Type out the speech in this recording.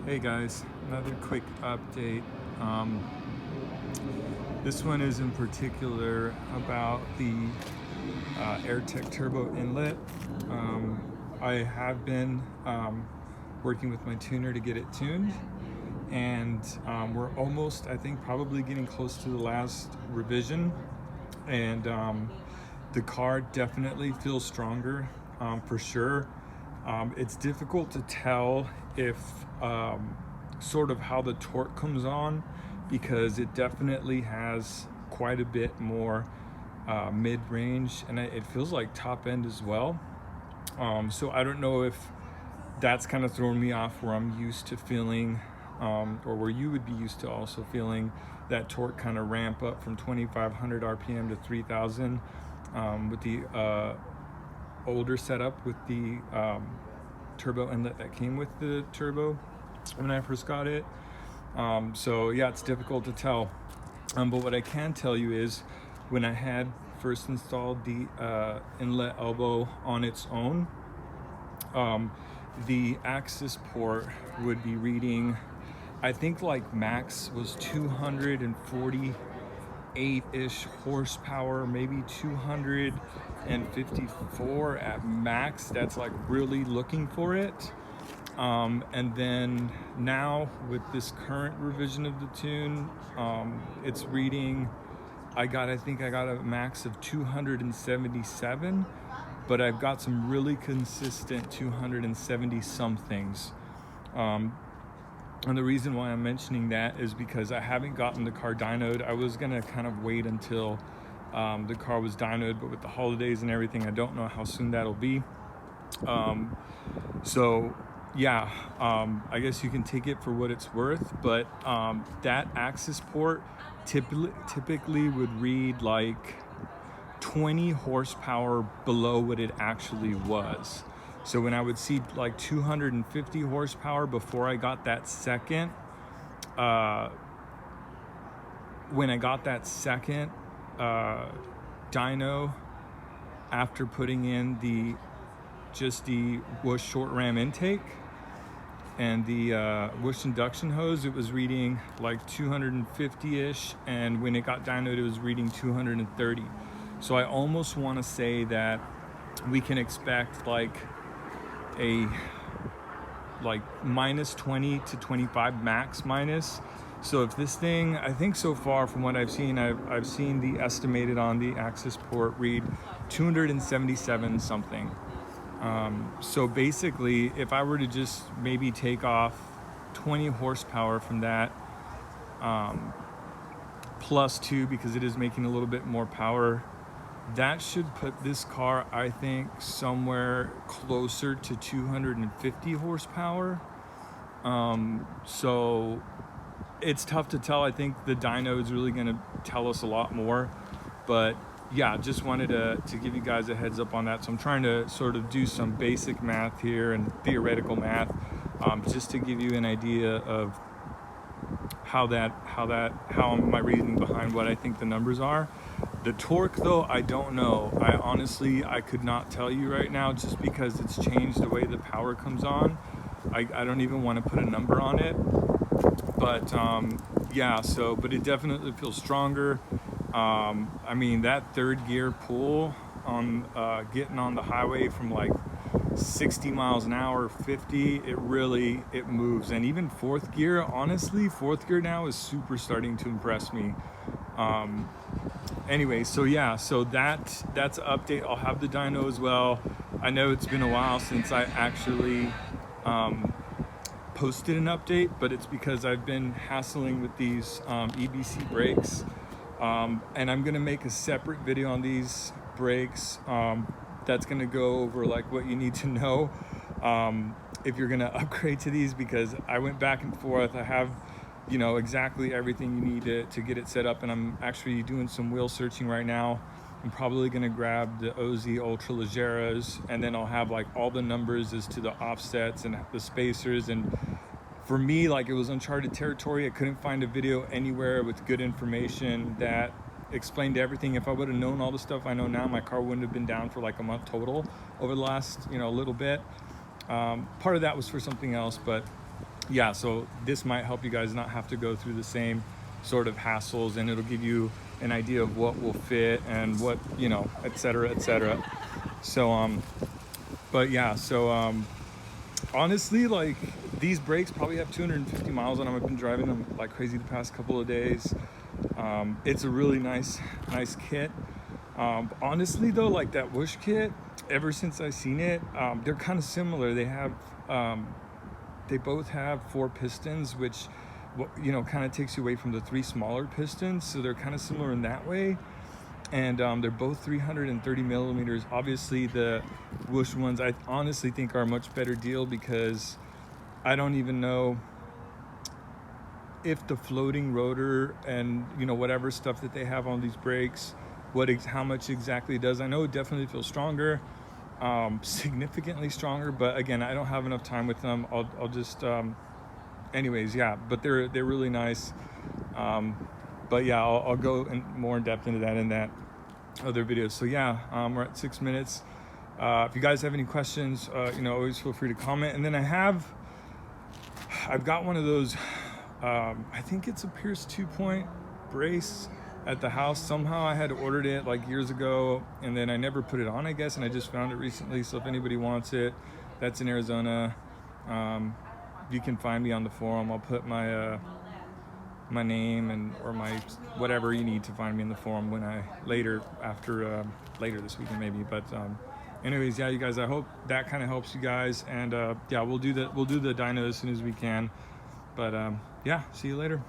Hey guys, another quick update. This one is in particular about the AIRTEC Turbo Inlet. I have been working with my tuner to get it tuned, and we're almost, I think, probably getting close to the last revision, and the car definitely feels stronger for sure. It's difficult to tell if sort of how the torque comes on, because it definitely has quite a bit more mid-range, and it feels like top end as well. So I don't know if that's kind of throwing me off where I'm used to feeling, or where you would be used to also feeling that torque kind of ramp up from 2,500 RPM to 3,000 with the older setup with the turbo inlet that came with the turbo when I first got it. So yeah, it's difficult to tell. But what I can tell you is when I had first installed the inlet elbow on its own, the axis port would be reading, I think like max was 248-ish horsepower, maybe 254 at max. That's like really looking for it. And then now with this current revision of the tune, it's reading, I think I got a max of 277, but I've got some really consistent 270 somethings. And the reason why I'm mentioning that is because I haven't gotten the car dynoed. I was gonna kind of wait until the car was dynoed, but with the holidays and everything, I don't know how soon that'll be. So yeah, I guess you can take it for what it's worth, but that axis port typically would read like 20 horsepower below what it actually was. So when I would see like 250 horsepower before I got that second, dyno, after putting in the whoosh short ram intake and the whoosh induction hose, it was reading like 250-ish, and when it got dynoed, it was reading 230. So I almost want to say that we can expect like a minus 20 to 25 max minus. So if this thing, I think so far from what I've seen, I've seen the estimated on the axis port read 277 something. So basically, if I were to just maybe take off 20 horsepower from that, plus 2, because it is making a little bit more power, that should put this car, I think, somewhere closer to 250 horsepower. So it's tough to tell. I think the dyno is really going to tell us a lot more, but yeah, just wanted to give you guys a heads up on that. So I'm trying to sort of do some basic math here and theoretical math, just to give you an idea of how my reasoning behind what I think the numbers are. The torque though, I don't know. I could not tell you right now, just because it's changed the way the power comes on. I don't even want to put a number on it, but yeah, but it definitely feels stronger. I mean, that third gear pull on getting on the highway from like 60 miles an hour, 50, it moves. And even fourth gear, honestly, fourth gear now is super starting to impress me. Anyway, so yeah, so that's an update. I'll have the dyno as well. I know it's been a while since I actually posted an update, but it's because I've been hassling with these EBC brakes. And I'm gonna make a separate video on these brakes that's gonna go over like what you need to know if you're gonna upgrade to these, because I went back and forth. I have, exactly everything you need to get it set up, and I'm actually doing some wheel searching right now. I'm probably gonna grab the OZ Ultra Legeras, and then I'll have like all the numbers as to the offsets and the spacers. And for me, like, it was uncharted territory. I couldn't find a video anywhere with good information that explained everything. If I would have known all the stuff I know now, my car wouldn't have been down for like a month total over the last, little bit. Part of that was for something else, but yeah, so this might help you guys not have to go through the same sort of hassles, and it'll give you an idea of what will fit and what, you know, et cetera, et cetera. So but yeah, so honestly, like, these brakes probably have 250 miles on them. I've been driving them like crazy the past couple of days. It's a really nice kit. Honestly though, like that Whoosh kit, ever since I seen it, they're kind of similar. They both have 4 pistons, which, you know, kind of takes you away from the 3 smaller pistons. So they're kind of similar in that way. And they're both 330 millimeters. Obviously the Whoosh ones I honestly think are a much better deal, because I don't even know if the floating rotor and, you know, whatever stuff that they have on these brakes, how much exactly it does. I know it definitely feels stronger, significantly stronger, but again, I don't have enough time with them. I'll just anyways, yeah, but they're really nice. But yeah, I'll go more in depth into that in that other video. So yeah, we're at 6 minutes. If you guys have any questions, you know, always feel free to comment. And then I've got one of those, I think it's a Pierce 2-point brace at the house. Somehow I had ordered it like years ago, and then I never put it on, I guess, and I just found it recently. So if anybody wants it, that's in Arizona. You can find me on the forum. I'll put my my name and or my whatever you need to find me in the forum when later this weekend maybe. But anyways, yeah, you guys, I hope that kind of helps you guys. And yeah, we'll do the dyno as soon as we can. But yeah, see you later.